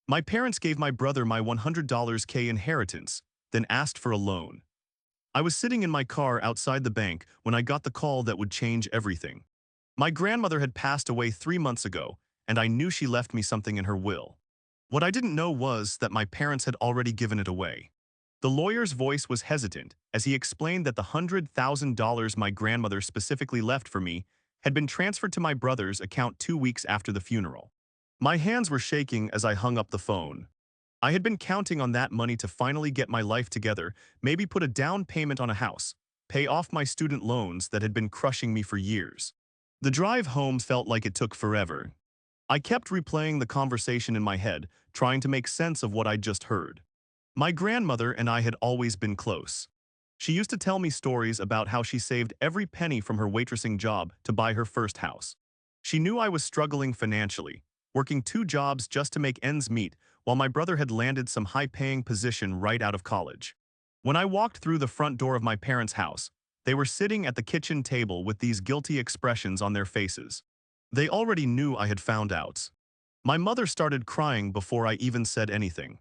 My parents gave my brother my $100K inheritance, then asked for a loan. I was sitting in my car outside the bank when I got the call that would change everything. My grandmother had passed away 3 months ago, and I knew she left me something in her will. What I didn't know was that my parents had already given it away. The lawyer's voice was hesitant as he explained that the $100,000 my grandmother specifically left for me had been transferred to my brother's account 2 weeks after the funeral. My hands were shaking as I hung up the phone. I had been counting on that money to finally get my life together, maybe put a down payment on a house, pay off my student loans that had been crushing me for years. The drive home felt like it took forever. I kept replaying the conversation in my head, trying to make sense of what I'd just heard. My grandmother and I had always been close. She used to tell me stories about how she saved every penny from her waitressing job to buy her first house. She knew I was struggling financially, working 2 jobs just to make ends meet, while my brother had landed some high-paying position right out of college. When I walked through the front door of my parents' house, they were sitting at the kitchen table with these guilty expressions on their faces. They already knew I had found out. My mother started crying before I even said anything.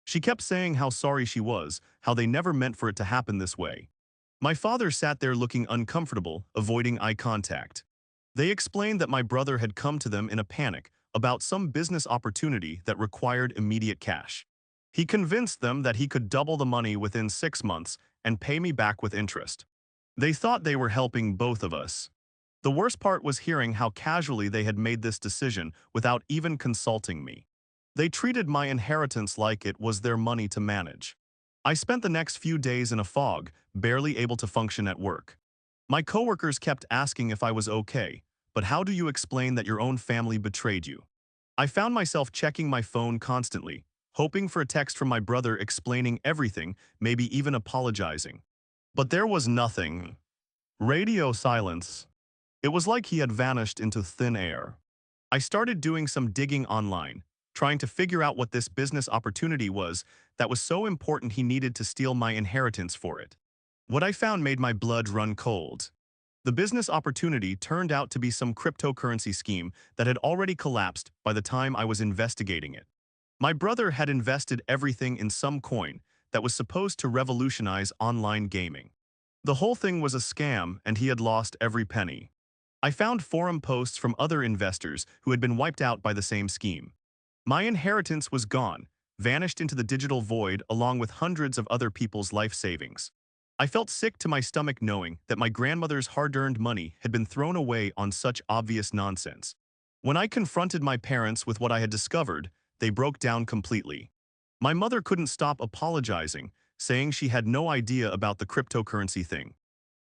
She kept saying how sorry she was, how they never meant for it to happen this way. My father sat there looking uncomfortable, avoiding eye contact. They explained that my brother had come to them in a panic about some business opportunity that required immediate cash. He convinced them that he could double the money within 6 months and pay me back with interest. They thought they were helping both of us. The worst part was hearing how casually they had made this decision without even consulting me. They treated my inheritance like it was their money to manage. I spent the next few days in a fog, barely able to function at work. My coworkers kept asking if I was okay, but how do you explain that your own family betrayed you? I found myself checking my phone constantly, hoping for a text from my brother explaining everything, maybe even apologizing. But there was nothing. Radio silence. It was like he had vanished into thin air. I started doing some digging online, trying to figure out what this business opportunity was that was so important he needed to steal my inheritance for it. What I found made my blood run cold. The business opportunity turned out to be some cryptocurrency scheme that had already collapsed by the time I was investigating it. My brother had invested everything in some coin that was supposed to revolutionize online gaming. The whole thing was a scam and he had lost every penny. I found forum posts from other investors who had been wiped out by the same scheme. My inheritance was gone, vanished into the digital void along with hundreds of other people's life savings. I felt sick to my stomach knowing that my grandmother's hard-earned money had been thrown away on such obvious nonsense. When I confronted my parents with what I had discovered, they broke down completely. My mother couldn't stop apologizing, saying she had no idea about the cryptocurrency thing.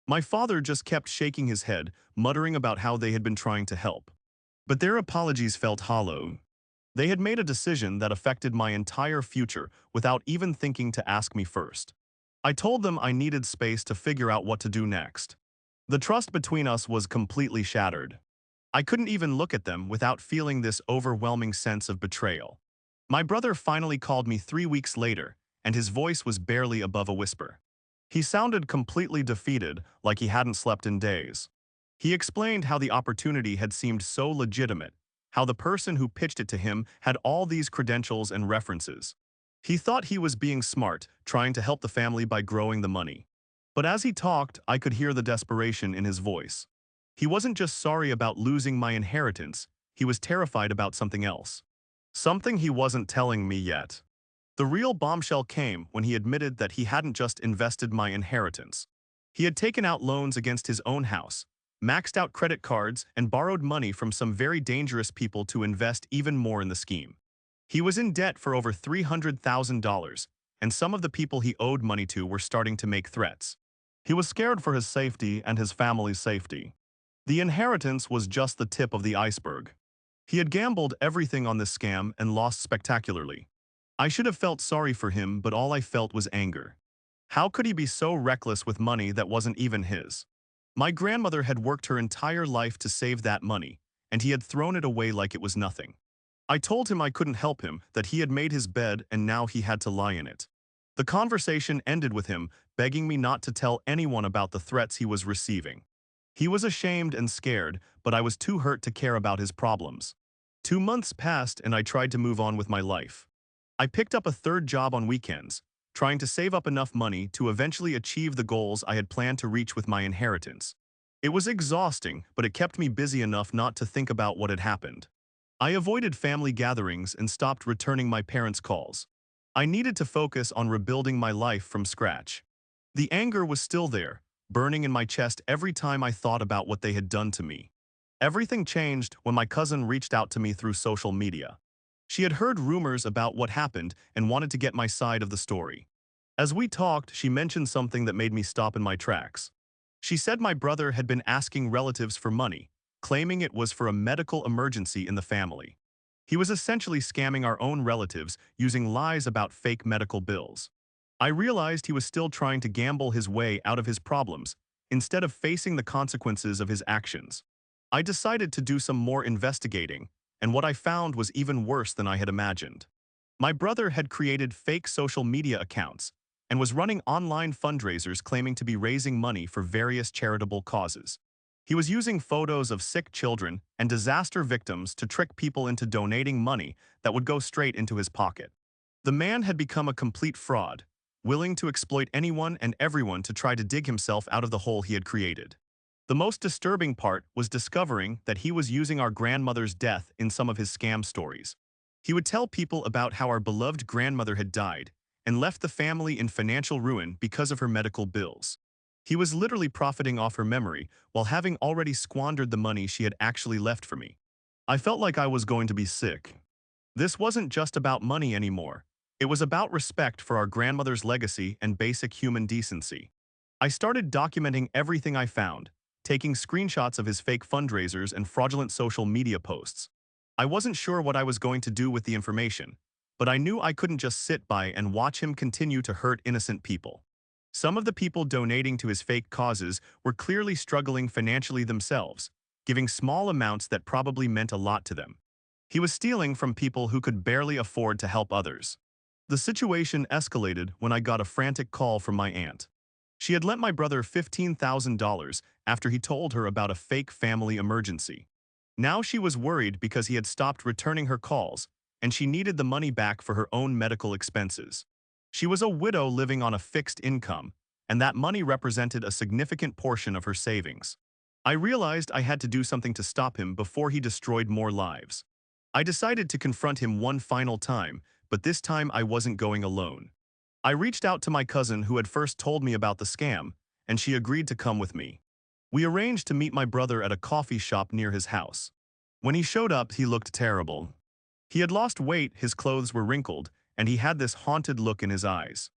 My father just kept shaking his head, muttering about how they had been trying to help. But their apologies felt hollow. They had made a decision that affected my entire future without even thinking to ask me first. I told them I needed space to figure out what to do next. The trust between us was completely shattered. I couldn't even look at them without feeling this overwhelming sense of betrayal. My brother finally called me 3 weeks later, and his voice was barely above a whisper. He sounded completely defeated, like he hadn't slept in days. He explained how the opportunity had seemed so legitimate, how the person who pitched it to him had all these credentials and references. He thought he was being smart, trying to help the family by growing the money. But as he talked, I could hear the desperation in his voice. He wasn't just sorry about losing my inheritance, he was terrified about something else. Something he wasn't telling me yet. The real bombshell came when he admitted that he hadn't just invested my inheritance. He had taken out loans against his own house, maxed out credit cards, and borrowed money from some very dangerous people to invest even more in the scheme. He was in debt for over $300,000, and some of the people he owed money to were starting to make threats. He was scared for his safety and his family's safety. The inheritance was just the tip of the iceberg. He had gambled everything on this scam and lost spectacularly. I should have felt sorry for him, but all I felt was anger. How could he be so reckless with money that wasn't even his? My grandmother had worked her entire life to save that money, and he had thrown it away like it was nothing. I told him I couldn't help him, that he had made his bed and now he had to lie in it. The conversation ended with him begging me not to tell anyone about the threats he was receiving. He was ashamed and scared, but I was too hurt to care about his problems. 2 months passed and I tried to move on with my life. I picked up a third job on weekends, trying to save up enough money to eventually achieve the goals I had planned to reach with my inheritance. It was exhausting, but it kept me busy enough not to think about what had happened. I avoided family gatherings and stopped returning my parents' calls. I needed to focus on rebuilding my life from scratch. The anger was still there, burning in my chest every time I thought about what they had done to me. Everything changed when my cousin reached out to me through social media. She had heard rumors about what happened and wanted to get my side of the story. As we talked, she mentioned something that made me stop in my tracks. She said my brother had been asking relatives for money, claiming it was for a medical emergency in the family. He was essentially scamming our own relatives using lies about fake medical bills. I realized he was still trying to gamble his way out of his problems, instead of facing the consequences of his actions. I decided to do some more investigating, and what I found was even worse than I had imagined. My brother had created fake social media accounts and was running online fundraisers claiming to be raising money for various charitable causes. He was using photos of sick children and disaster victims to trick people into donating money that would go straight into his pocket. The man had become a complete fraud, willing to exploit anyone and everyone to try to dig himself out of the hole he had created. The most disturbing part was discovering that he was using our grandmother's death in some of his scam stories. He would tell people about how our beloved grandmother had died and left the family in financial ruin because of her medical bills. He was literally profiting off her memory while having already squandered the money she had actually left for me. I felt like I was going to be sick. This wasn't just about money anymore. It was about respect for our grandmother's legacy and basic human decency. I started documenting everything I found, taking screenshots of his fake fundraisers and fraudulent social media posts. I wasn't sure what I was going to do with the information, but I knew I couldn't just sit by and watch him continue to hurt innocent people. Some of the people donating to his fake causes were clearly struggling financially themselves, giving small amounts that probably meant a lot to them. He was stealing from people who could barely afford to help others. The situation escalated when I got a frantic call from my aunt. She had lent my brother $15,000 after he told her about a fake family emergency. Now she was worried because he had stopped returning her calls, and she needed the money back for her own medical expenses. She was a widow living on a fixed income, and that money represented a significant portion of her savings. I realized I had to do something to stop him before he destroyed more lives. I decided to confront him one final time, but this time I wasn't going alone. I reached out to my cousin who had first told me about the scam, and she agreed to come with me. We arranged to meet my brother at a coffee shop near his house. When he showed up, he looked terrible. He had lost weight, his clothes were wrinkled, and he had this haunted look in his eyes.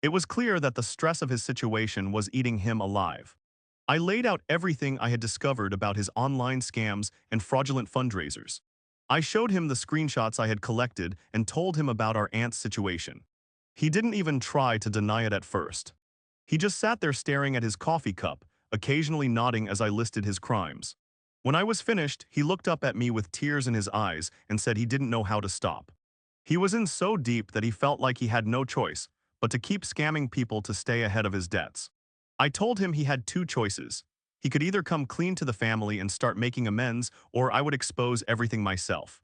It was clear that the stress of his situation was eating him alive. I laid out everything I had discovered about his online scams and fraudulent fundraisers. I showed him the screenshots I had collected and told him about our aunt's situation. He didn't even try to deny it at first. He just sat there staring at his coffee cup, occasionally nodding as I listed his crimes. When I was finished, he looked up at me with tears in his eyes and said he didn't know how to stop. He was in so deep that he felt like he had no choice but to keep scamming people to stay ahead of his debts. I told him he had two choices. He could either come clean to the family and start making amends, or I would expose everything myself.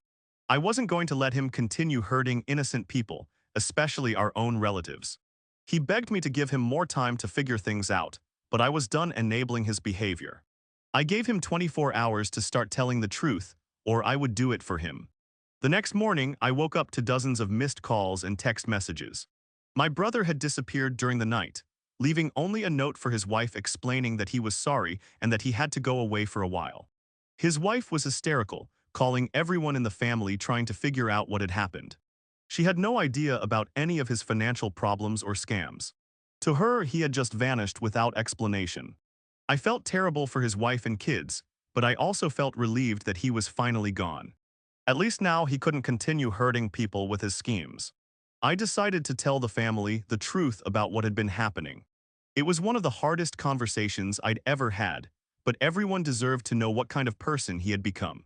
I wasn't going to let him continue hurting innocent people, especially our own relatives. He begged me to give him more time to figure things out, but I was done enabling his behavior. I gave him 24 hours to start telling the truth, or I would do it for him. The next morning, I woke up to dozens of missed calls and text messages. My brother had disappeared during the night, leaving only a note for his wife explaining that he was sorry and that he had to go away for a while. His wife was hysterical, calling everyone in the family trying to figure out what had happened. She had no idea about any of his financial problems or scams. To her, he had just vanished without explanation. I felt terrible for his wife and kids, but I also felt relieved that he was finally gone. At least now he couldn't continue hurting people with his schemes. I decided to tell the family the truth about what had been happening. It was one of the hardest conversations I'd ever had, but everyone deserved to know what kind of person he had become.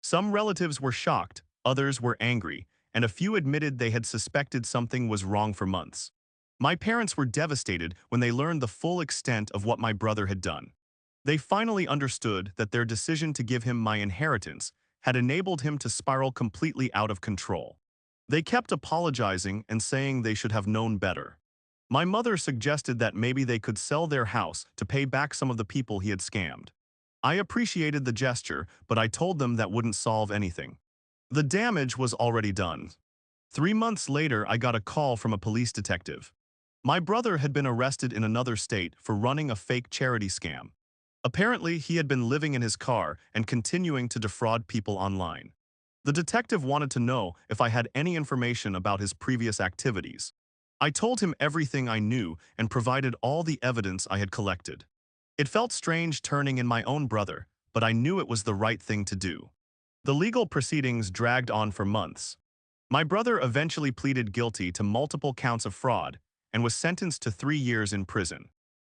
Some relatives were shocked, others were angry, and a few admitted they had suspected something was wrong for months. My parents were devastated when they learned the full extent of what my brother had done. They finally understood that their decision to give him my inheritance had enabled him to spiral completely out of control. They kept apologizing and saying they should have known better. My mother suggested that maybe they could sell their house to pay back some of the people he had scammed. I appreciated the gesture, but I told them that wouldn't solve anything. The damage was already done. 3 months later, I got a call from a police detective. My brother had been arrested in another state for running a fake charity scam. Apparently, he had been living in his car and continuing to defraud people online. The detective wanted to know if I had any information about his previous activities. I told him everything I knew and provided all the evidence I had collected. It felt strange turning in my own brother, but I knew it was the right thing to do. The legal proceedings dragged on for months. My brother eventually pleaded guilty to multiple counts of fraud and was sentenced to 3 years in prison.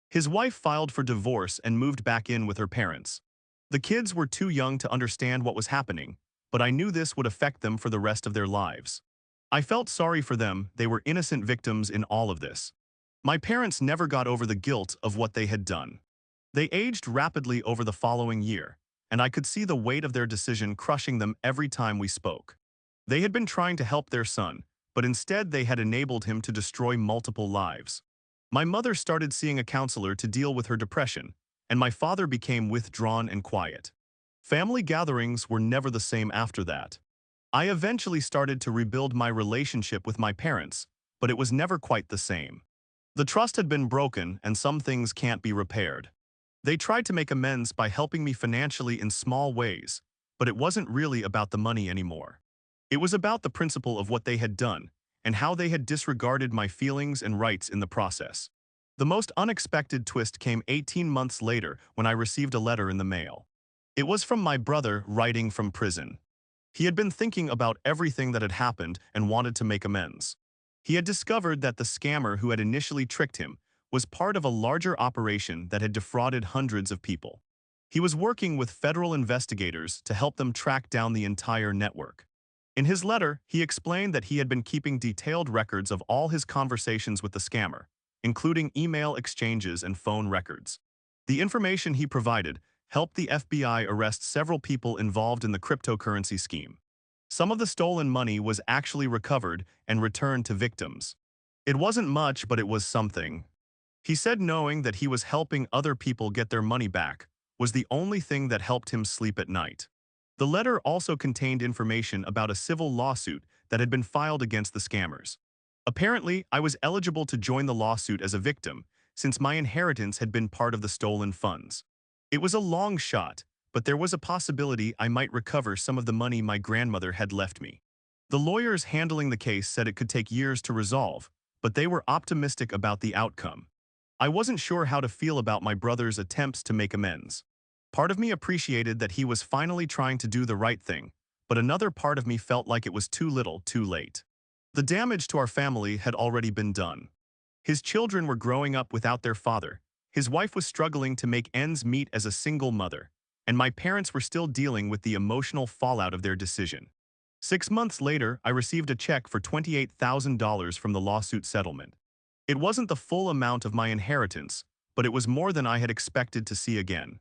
His wife filed for divorce and moved back in with her parents. The kids were too young to understand what was happening, but I knew this would affect them for the rest of their lives. I felt sorry for them. They were innocent victims in all of this. My parents never got over the guilt of what they had done. They aged rapidly over the following year, and I could see the weight of their decision crushing them every time we spoke. They had been trying to help their son, but instead they had enabled him to destroy multiple lives. My mother started seeing a counselor to deal with her depression, and my father became withdrawn and quiet. Family gatherings were never the same after that. I eventually started to rebuild my relationship with my parents, but it was never quite the same. The trust had been broken, and some things can't be repaired. They tried to make amends by helping me financially in small ways, but it wasn't really about the money anymore. It was about the principle of what they had done and how they had disregarded my feelings and rights in the process. The most unexpected twist came 18 months later when I received a letter in the mail. It was from my brother writing from prison. He had been thinking about everything that had happened and wanted to make amends. He had discovered that the scammer who had initially tricked him was part of a larger operation that had defrauded hundreds of people. He was working with federal investigators to help them track down the entire network. In his letter, he explained that he had been keeping detailed records of all his conversations with the scammer, including email exchanges and phone records. The information he provided helped the FBI arrest several people involved in the cryptocurrency scheme. Some of the stolen money was actually recovered and returned to victims. It wasn't much, but it was something. He said knowing that he was helping other people get their money back was the only thing that helped him sleep at night. The letter also contained information about a civil lawsuit that had been filed against the scammers. Apparently, I was eligible to join the lawsuit as a victim, since my inheritance had been part of the stolen funds. It was a long shot, but there was a possibility I might recover some of the money my grandmother had left me. The lawyers handling the case said it could take years to resolve, but they were optimistic about the outcome. I wasn't sure how to feel about my brother's attempts to make amends. Part of me appreciated that he was finally trying to do the right thing, but another part of me felt like it was too little, too late. The damage to our family had already been done. His children were growing up without their father, his wife was struggling to make ends meet as a single mother, and my parents were still dealing with the emotional fallout of their decision. 6 months later, I received a check for $28,000 from the lawsuit settlement. It wasn't the full amount of my inheritance, but it was more than I had expected to see again.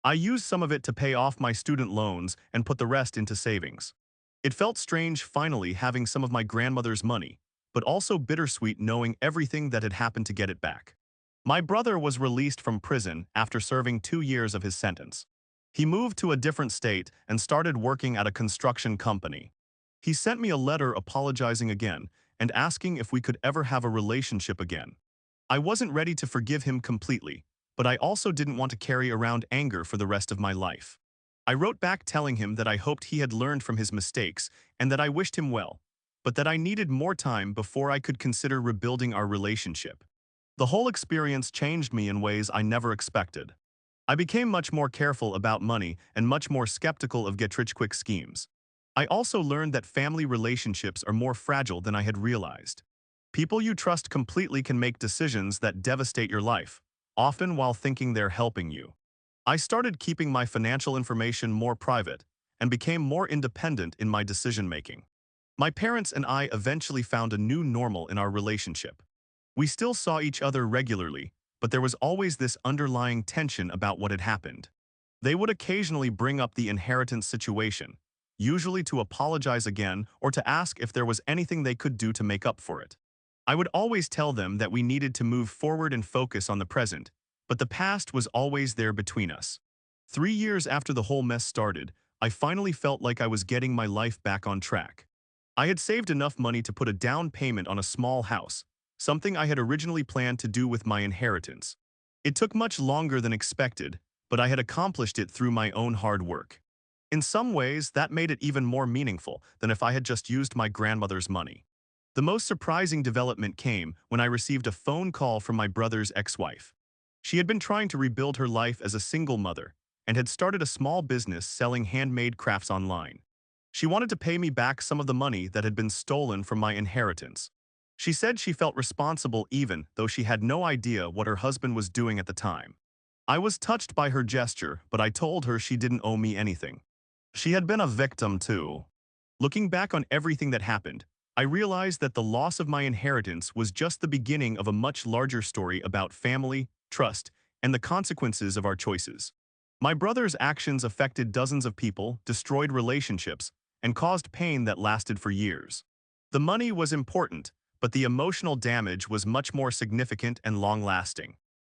I used some of it to pay off my student loans and put the rest into savings. It felt strange finally having some of my grandmother's money, but also bittersweet knowing everything that had happened to get it back. My brother was released from prison after serving 2 years of his sentence. He moved to a different state and started working at a construction company. He sent me a letter apologizing again and asking if we could ever have a relationship again. I wasn't ready to forgive him completely, but I also didn't want to carry around anger for the rest of my life. I wrote back telling him that I hoped he had learned from his mistakes and that I wished him well, but that I needed more time before I could consider rebuilding our relationship. The whole experience changed me in ways I never expected. I became much more careful about money and much more skeptical of get-rich-quick schemes. I also learned that family relationships are more fragile than I had realized. People you trust completely can make decisions that devastate your life, often while thinking they're helping you. I started keeping my financial information more private and became more independent in my decision-making. My parents and I eventually found a new normal in our relationship. We still saw each other regularly, but there was always this underlying tension about what had happened. They would occasionally bring up the inheritance situation, usually to apologize again or to ask if there was anything they could do to make up for it. I would always tell them that we needed to move forward and focus on the present, but the past was always there between us. 3 years after the whole mess started, I finally felt like I was getting my life back on track. I had saved enough money to put a down payment on a small house, something I had originally planned to do with my inheritance. It took much longer than expected, but I had accomplished it through my own hard work. In some ways, that made it even more meaningful than if I had just used my grandmother's money. The most surprising development came when I received a phone call from my brother's ex-wife. She had been trying to rebuild her life as a single mother and had started a small business selling handmade crafts online. She wanted to pay me back some of the money that had been stolen from my inheritance. She said she felt responsible even though she had no idea what her husband was doing at the time. I was touched by her gesture, but I told her she didn't owe me anything. She had been a victim too. Looking back on everything that happened, I realized that the loss of my inheritance was just the beginning of a much larger story about family, trust, and the consequences of our choices. My brother's actions affected dozens of people, destroyed relationships, and caused pain that lasted for years. The money was important, but the emotional damage was much more significant and long-lasting.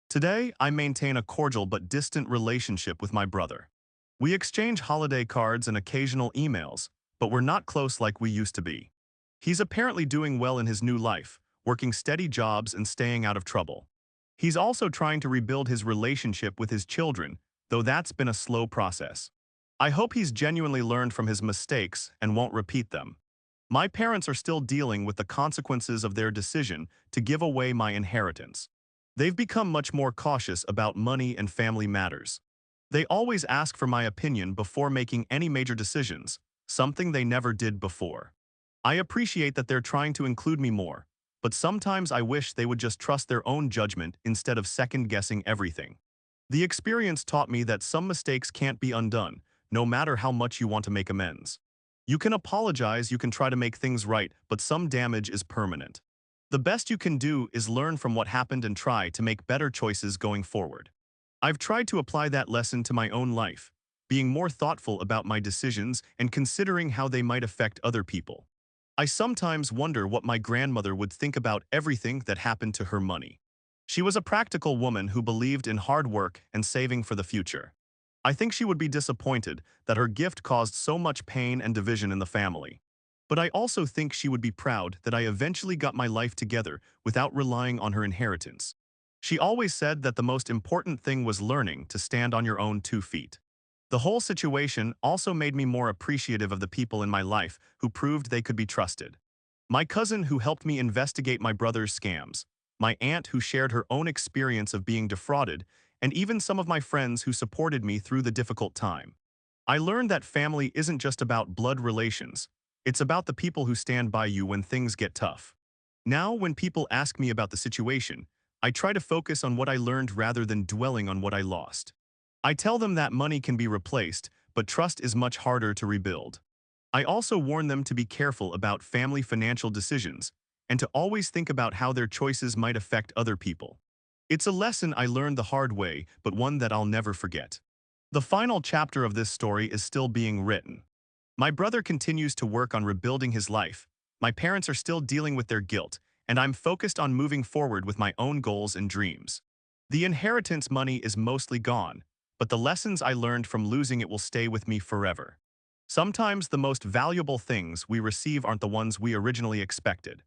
Today, I maintain a cordial but distant relationship with my brother. We exchange holiday cards and occasional emails, but we're not close like we used to be. He's apparently doing well in his new life, working steady jobs and staying out of trouble. He's also trying to rebuild his relationship with his children, though that's been a slow process. I hope he's genuinely learned from his mistakes and won't repeat them. My parents are still dealing with the consequences of their decision to give away my inheritance. They've become much more cautious about money and family matters. They always ask for my opinion before making any major decisions, something they never did before. I appreciate that they're trying to include me more, but sometimes I wish they would just trust their own judgment instead of second-guessing everything. The experience taught me that some mistakes can't be undone, no matter how much you want to make amends. You can apologize, you can try to make things right, but some damage is permanent. The best you can do is learn from what happened and try to make better choices going forward. I've tried to apply that lesson to my own life, being more thoughtful about my decisions and considering how they might affect other people. I sometimes wonder what my grandmother would think about everything that happened to her money. She was a practical woman who believed in hard work and saving for the future. I think she would be disappointed that her gift caused so much pain and division in the family. But I also think she would be proud that I eventually got my life together without relying on her inheritance. She always said that the most important thing was learning to stand on your own 2 feet. The whole situation also made me more appreciative of the people in my life who proved they could be trusted. My cousin who helped me investigate my brother's scams, my aunt who shared her own experience of being defrauded, and even some of my friends who supported me through the difficult time. I learned that family isn't just about blood relations, it's about the people who stand by you when things get tough. Now, when people ask me about the situation, I try to focus on what I learned rather than dwelling on what I lost. I tell them that money can be replaced, but trust is much harder to rebuild. I also warn them to be careful about family financial decisions and to always think about how their choices might affect other people. It's a lesson I learned the hard way, but one that I'll never forget. The final chapter of this story is still being written. My brother continues to work on rebuilding his life. My parents are still dealing with their guilt, and I'm focused on moving forward with my own goals and dreams. The inheritance money is mostly gone, but the lessons I learned from losing it will stay with me forever. Sometimes the most valuable things we receive aren't the ones we originally expected.